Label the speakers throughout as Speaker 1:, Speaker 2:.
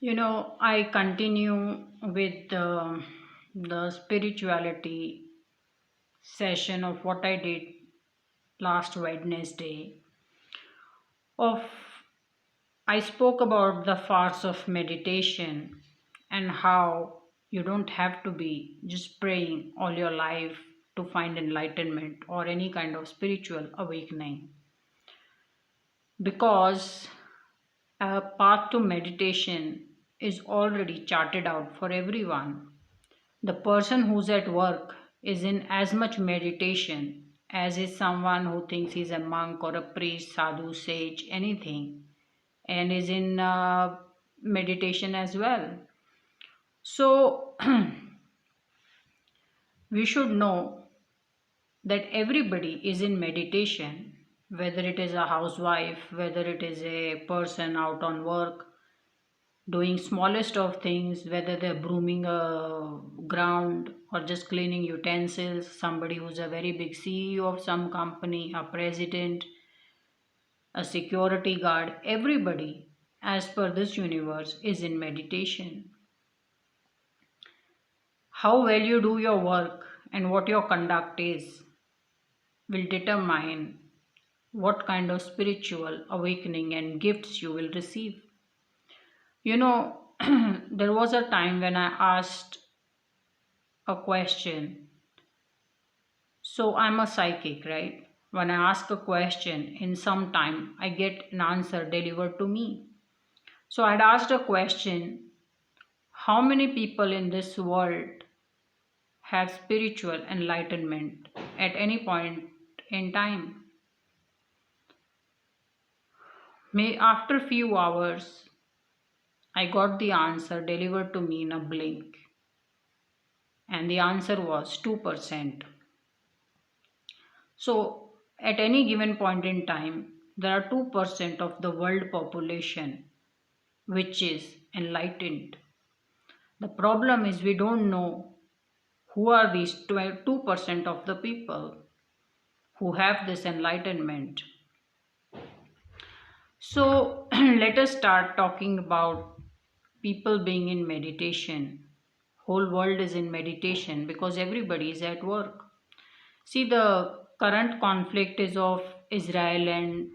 Speaker 1: I continue with the spirituality session of what I did last Wednesday. Of I spoke about the farce of meditation and how you don't have to be just praying all your life to find enlightenment or any kind of spiritual awakening, because a path to meditation is already charted out for everyone. The person who's at work is in as much meditation as is someone who thinks he's a monk or a priest, sadhu, sage, anything, and is in meditation as well. So, we should know that everybody is in meditation, whether it is a housewife, whether it is a person out on work, doing smallest of things, whether they're brooming a ground or just cleaning utensils, somebody who's a very big CEO of some company, a president, a security guard, everybody as per this universe is in meditation. How well you do your work and what your conduct is will determine what kind of spiritual awakening and gifts you will receive. You know, there was a time when I asked a question. So I'm a psychic, right? When I ask a question, in some time I get an answer delivered to me. So I'd asked a question: how many people in this world have spiritual enlightenment at any point in time? May after few hours I got the answer delivered to me in a blink, and the answer was 2%. So, at any given point in time, there are 2% of the world population which is enlightened. The problem is we don't know who are these 2% of the people who have this enlightenment. So, let us start talking about people being in meditation. Whole world is in meditation because everybody is at work. See, the current conflict is of Israel and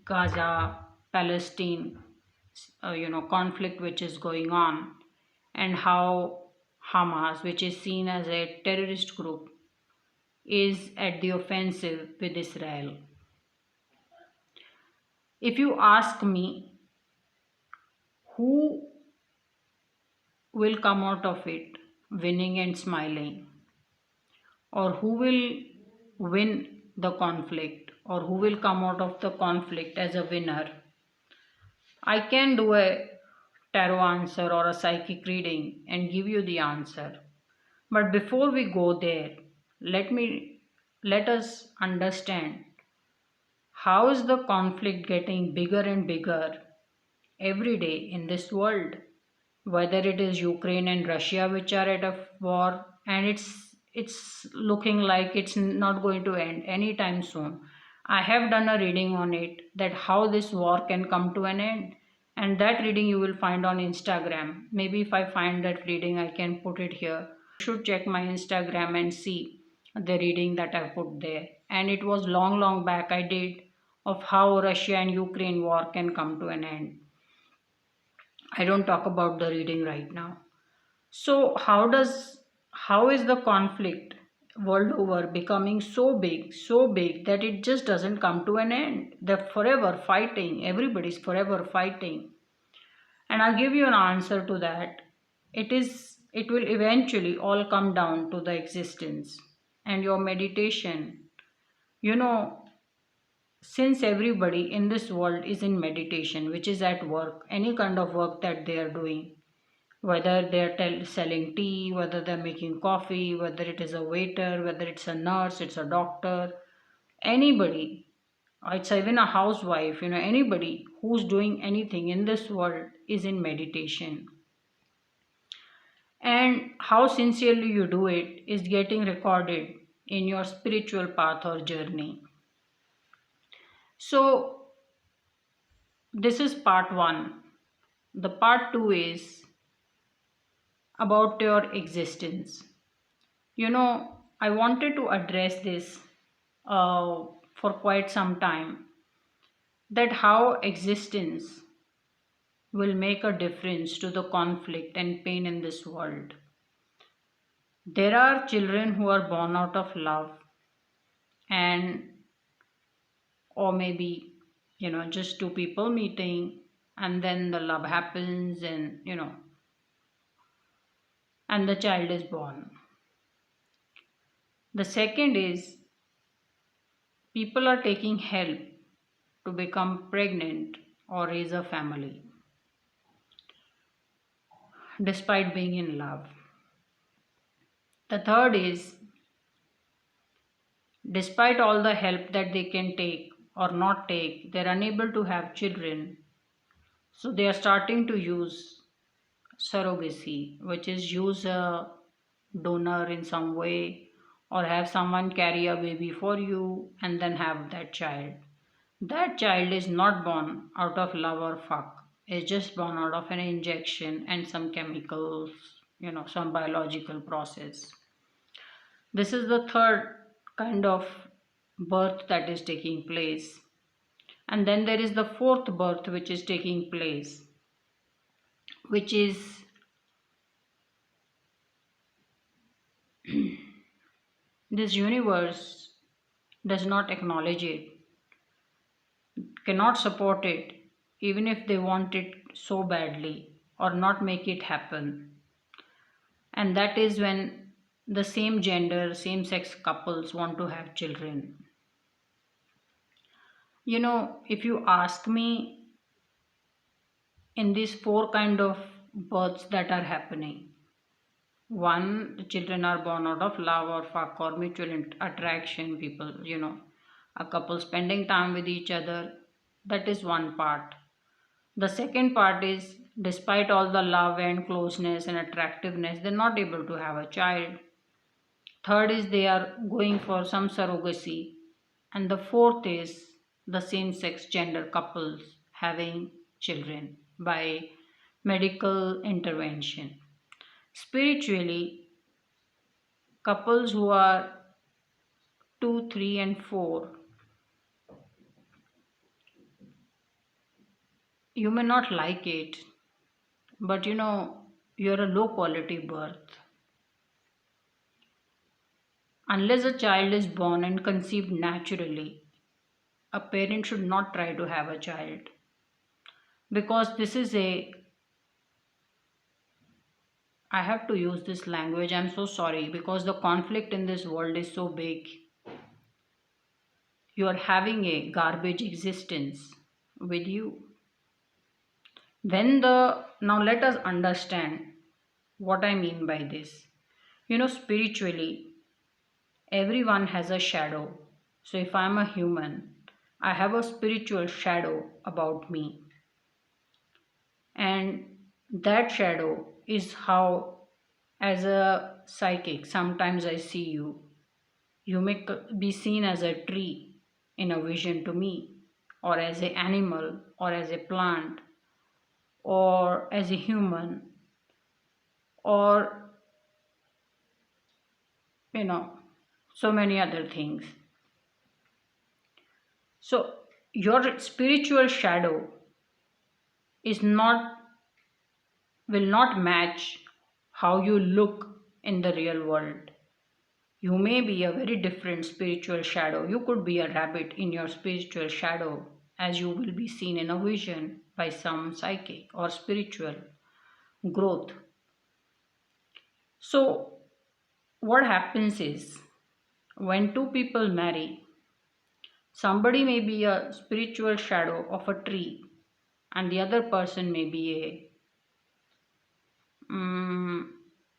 Speaker 1: Gaza, Palestine, conflict which is going on, and how Hamas, which is seen as a terrorist group, is at the offensive with Israel. If you ask me, who will come out of it winning and smiling, or who will win the conflict, or who will come out of the conflict as a winner, I can do a tarot answer or a psychic reading and give you the answer. But before we go there, let us understand how is the conflict getting bigger and bigger every day in this world. Whether it is Ukraine and Russia which are at a war, and it's looking like it's not going to end anytime soon. I have done a reading on it, that how this war can come to an end, and that reading you will find on Instagram. Maybe if I find that reading I can put it here. You should check my Instagram and see the reading that I put there. And it was long back I did, of how Russia and Ukraine war can come to an end. I don't talk about the reading right now. So how is the conflict world over becoming so big that it just doesn't come to an end? They're forever fighting. Everybody's forever fighting. And I'll give you an answer to that. It will eventually all come down to the existence and your meditation. You know, since everybody in this world is in meditation, which is at work, any kind of work that they are doing, whether they're selling tea, whether they're making coffee, whether it is a waiter, whether it's a nurse, it's a doctor, anybody, it's even a housewife, anybody who's doing anything in this world is in meditation. And how sincerely you do it is getting recorded in your spiritual path or journey. So, this is part one. The part 2 is about your existence. I wanted to address this for quite some time, that how existence will make a difference to the conflict and pain in this world. There are children who are born out of love, and or maybe just two people meeting, and then the love happens, and and the child is born. The second is people are taking help to become pregnant or raise a family despite being in love. The third is despite all the help that they can take or not take, they're unable to have children. So they are starting to use surrogacy, which is use a donor in some way, or have someone carry a baby for you and then have that child. That child is not born out of love or fuck. It's just born out of an injection and some chemicals, some biological process. This is the third kind of birth that is taking place. And then there is the fourth birth which is taking place, which is this universe does not acknowledge it, cannot support it, even if they want it so badly, or not make it happen. And that is when the same gender, same sex couples want to have children. If you ask me, in these four kind of births that are happening, one, the children are born out of love or fuck or mutual attraction, people, a couple spending time with each other. That is one part. The second part is despite all the love and closeness and attractiveness, they're not able to have a child. Third is they are going for some surrogacy. And the fourth is the same sex gender couples having children by medical intervention. Spiritually, couples who are 2, 3, and 4, you may not like it, but you're a low quality birth. Unless a child is born and conceived naturally, a parent should not try to have a child, because this is a, I have to use this language, I'm so sorry, because the conflict in this world is so big. You are having a garbage existence with you. Now let us understand what I mean by this. Spiritually, everyone has a shadow. So if I'm a human, I have a spiritual shadow about me. And that shadow is how, as a psychic, sometimes I see you. You may be seen as a tree in a vision to me, or as an animal, or as a plant, or as a human, or so many other things. So your spiritual shadow is not will not match how you look in the real world. You may be a very different spiritual shadow. You could be a rabbit in your spiritual shadow, as you will be seen in a vision by some psychic or spiritual growth. So what happens is, when two people marry, somebody may be a spiritual shadow of a tree, and the other person may be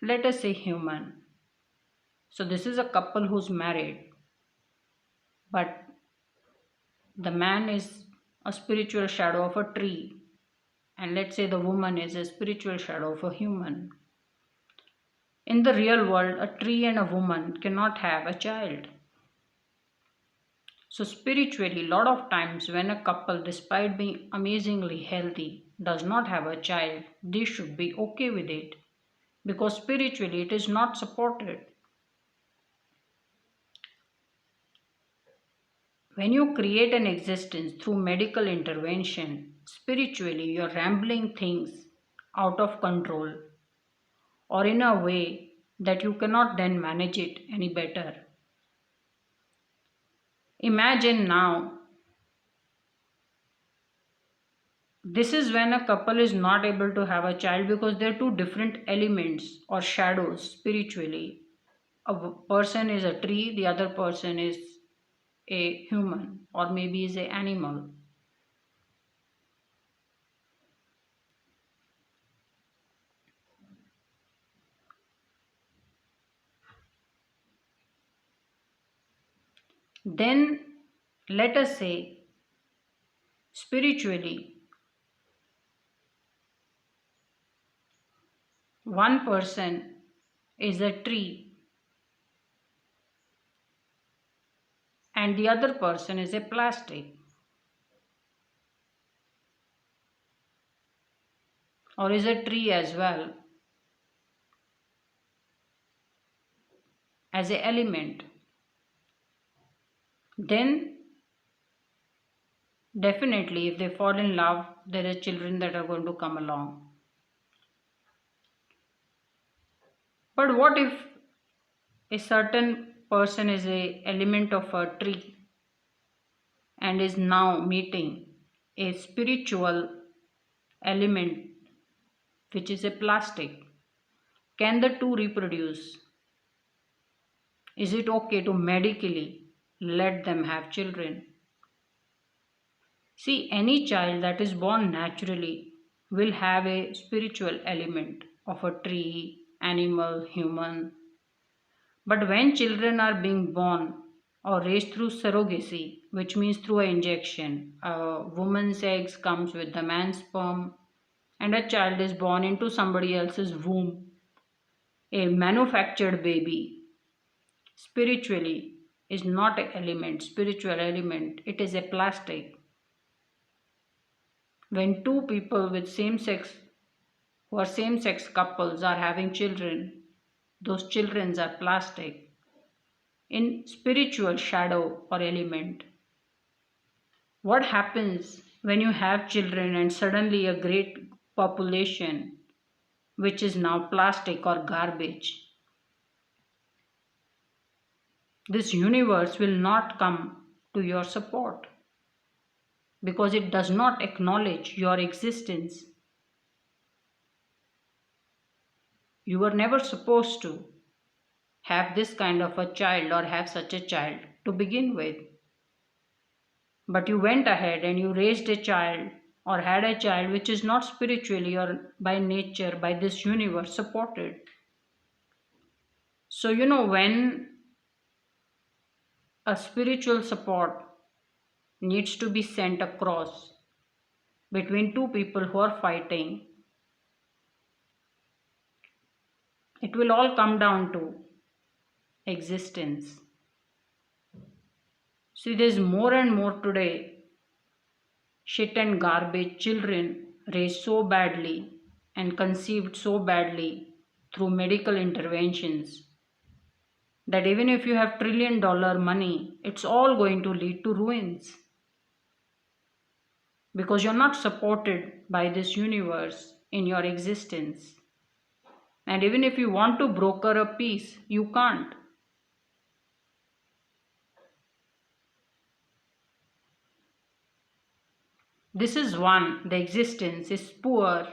Speaker 1: let us say, human. So this is a couple who's married, but the man is a spiritual shadow of a tree, and let's say the woman is a spiritual shadow of a human. In the real world, a tree and a woman cannot have a child. So, spiritually, lot of times when a couple, despite being amazingly healthy, does not have a child, they should be okay with it, because spiritually it is not supported. When you create an existence through medical intervention, spiritually you're rambling things out of control, or in a way that you cannot then manage it any better. Imagine now, this is when a couple is not able to have a child because they're two different elements or shadows spiritually. Person is a tree, the other person is a human, or maybe is an animal. Then let us say spiritually, one person is a tree and the other person is a plastic, or is a tree as well as a element. Then definitely if they fall in love, there are children that are going to come along. But what if a certain person is a element of a tree and is now meeting a spiritual element which is a plastic? Can the two reproduce? Is it okay to medically let them have children? See, any child that is born naturally will have a spiritual element of a tree, animal, human. But when children are being born or raised through surrogacy, which means through an injection, a woman's eggs comes with the man's sperm, and a child is born into somebody else's womb, a manufactured baby, spiritually is not an element, spiritual element, it is a plastic. When two people with same sex who are same sex couples are having children, those children are plastic in spiritual shadow or element. What happens when you have children and suddenly a great population which is now plastic or garbage? This universe will not come to your support because it does not acknowledge your existence. You were never supposed to have this kind of a child or have such a child to begin with. But you went ahead and you raised a child or had a child which is not spiritually or by nature, by this universe supported. So, when a spiritual support needs to be sent across between two people who are fighting, it will all come down to existence. See, there's more and more today shit and garbage children raised so badly and conceived so badly through medical interventions that even if you have $1 trillion money, it's all going to lead to ruins because you're not supported by this universe in your existence. And even if you want to broker a peace, you can't. This is one, the existence is poor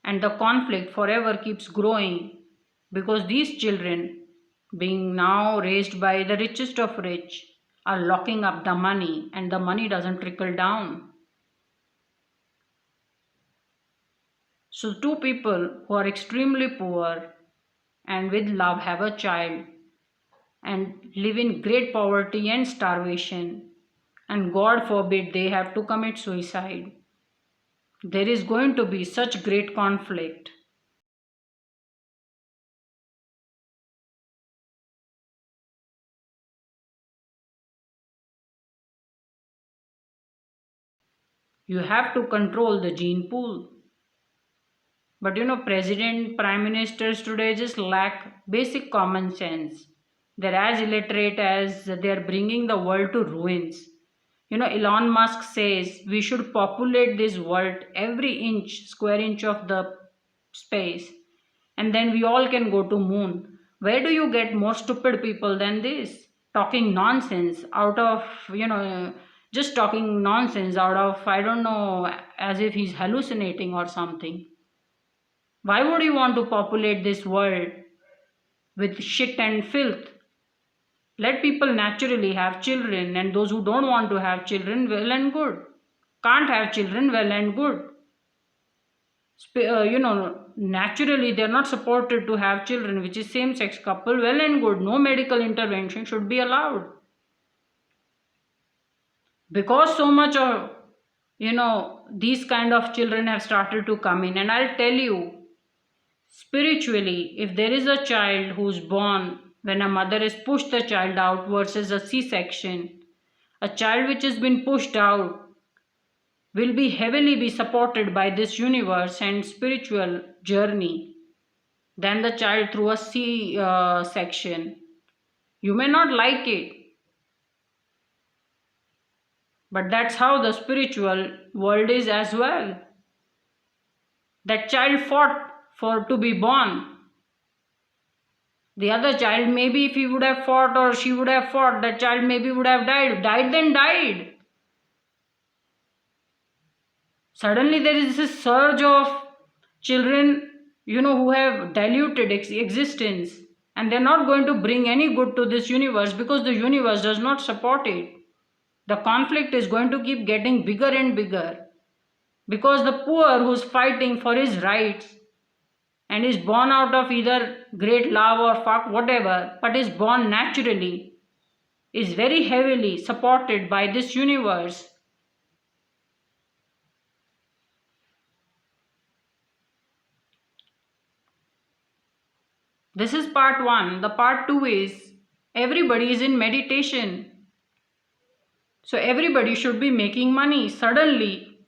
Speaker 1: and the conflict forever keeps growing because these children, being now raised by the richest of rich, are locking up the money and the money doesn't trickle down. So, two people who are extremely poor and with love have a child and live in great poverty and starvation, and God forbid they have to commit suicide. There is going to be such great conflict. You have to control the gene pool. But president, prime ministers today just lack basic common sense. They're as illiterate as they're bringing the world to ruins. Elon Musk says we should populate this world every square inch of the space, and then we all can go to moon. Where do you get more stupid people than this? Talking nonsense out of, just talking nonsense out of, I don't know, as if he's hallucinating or something. Why would you want to populate this world with shit and filth? Let people naturally have children, and those who don't want to have children, well and good. Can't have children, well and good. Naturally they're not supported to have children, which is same sex couple, well and good. No medical intervention should be allowed. Because so much of, these kind of children have started to come in, and I'll tell you, spiritually, if there is a child who's born when a mother has pushed the child out versus a C-section, a child which has been pushed out will be heavily supported by this universe and spiritual journey than the child through a C-section. You may not like it, but that's how the spiritual world is as well. That child fought for to be born. The other child, maybe if he would have fought or she would have fought, that child maybe would have died. Then died. Suddenly there is this surge of children, who have diluted existence, and they're not going to bring any good to this universe because the universe does not support it. The conflict is going to keep getting bigger and bigger because the poor who's fighting for his rights and is born out of either great love or fuck, whatever, but is born naturally, is very heavily supported by this universe. This is part 1. The part 2 is everybody is in meditation. So everybody should be making money. Suddenly,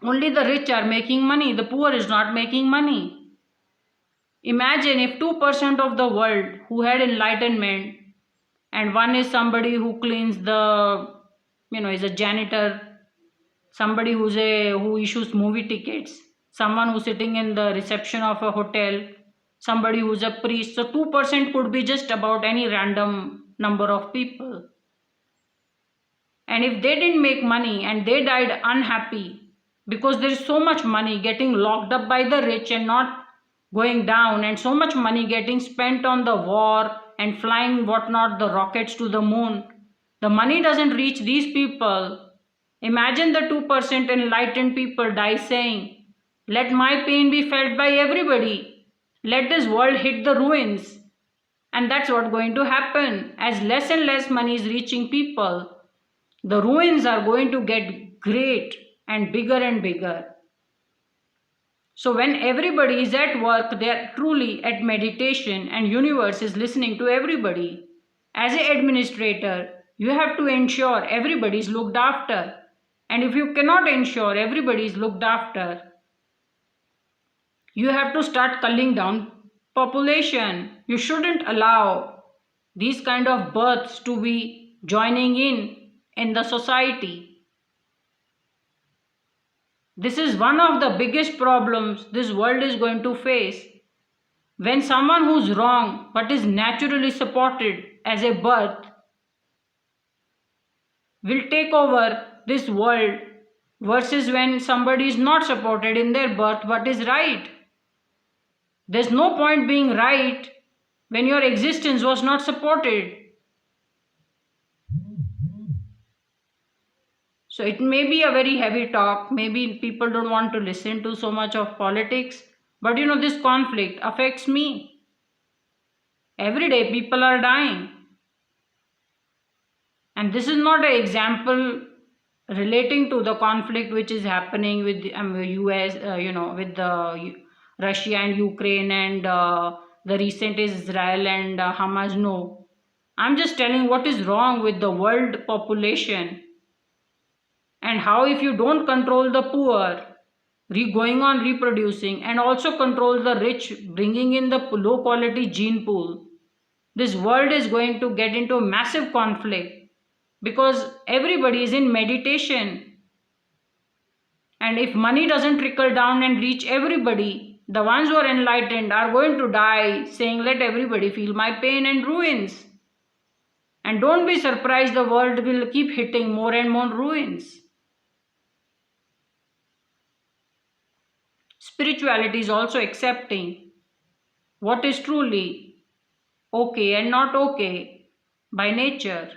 Speaker 1: only the rich are making money. The poor is not making money. Imagine if 2% of the world who had enlightenment, and one is somebody who cleans the, is a janitor, somebody who issues movie tickets, someone who's sitting in the reception of a hotel, somebody who's a priest. So 2% could be just about any random number of people. And if they didn't make money and they died unhappy because there is so much money getting locked up by the rich and not going down, and so much money getting spent on the war and flying whatnot, the rockets to the moon, the money doesn't reach these people. Imagine the 2% enlightened people die saying, let my pain be felt by everybody. Let this world hit the ruins. And that's what's going to happen. As less and less money is reaching people, the ruins are going to get great and bigger. So when everybody is at work, they are truly at meditation and universe is listening to everybody. As an administrator, you have to ensure everybody is looked after. And if you cannot ensure everybody is looked after, you have to start culling down population. You shouldn't allow these kind of births to be joining in the society. This is one of the biggest problems this world is going to face. When someone who's wrong but is naturally supported as a birth will take over this world versus when somebody is not supported in their birth but is right. There's no point being right when your existence was not supported. So it may be a very heavy talk, maybe people don't want to listen to so much of politics, but this conflict affects me. Every day people are dying. And this is not an example relating to the conflict which is happening with the US, with the Russia and Ukraine and the recent Israel and Hamas. No. I'm just telling what is wrong with the world population. And how if you don't control the poor, going on reproducing, and also control the rich, bringing in the low quality gene pool, this world is going to get into a massive conflict because everybody is in meditation. And if money doesn't trickle down and reach everybody, the ones who are enlightened are going to die saying, let everybody feel my pain and ruins. And don't be surprised, the world will keep hitting more and more ruins. Spirituality is also accepting what is truly okay and not okay by nature.